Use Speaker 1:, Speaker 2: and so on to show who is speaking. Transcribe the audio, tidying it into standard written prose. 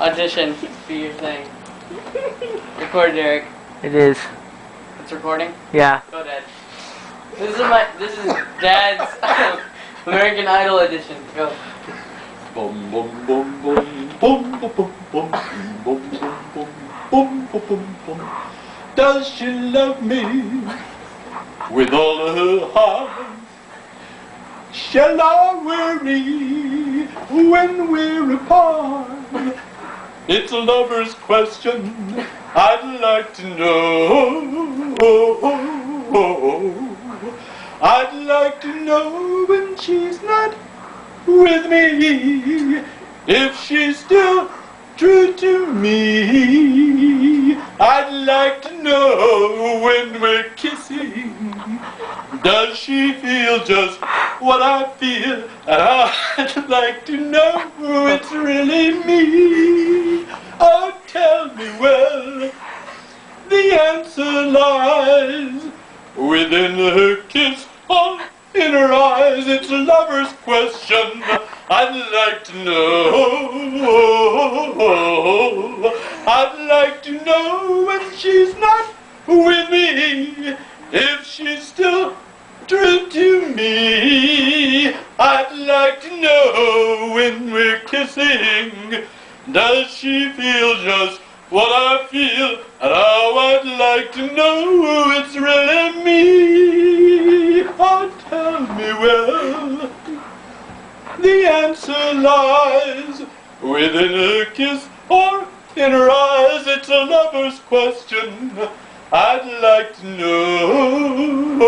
Speaker 1: Audition. Do your thing. Record, Derek.
Speaker 2: It is.
Speaker 1: It's recording?
Speaker 2: Yeah.
Speaker 1: Go, Dad. This is Dad's American Idol edition. Go.
Speaker 3: Bum bum bum bum bum bum bum bum bum bum bum bum bum. Does she love me with all of her heart? Shall I worry when we're apart? It's a lover's question I'd like to know. I'd like to know when she's not with me, if she's still true to me. I'd like to know when we're kissing, does she feel just what I feel? And I'd like to know it's really me. Oh, tell me, well, the answer lies within her kiss or in her eyes. It's a lover's question I'd like to know. I'd like to know when she's not with me, if she's still true to me. I'd like to know when we're kissing, does she feel just what I feel? And how I'd like to know it's really me. Oh, tell me, well, the answer lies within her kiss or in her eyes. It's a lover's question I'd like to know.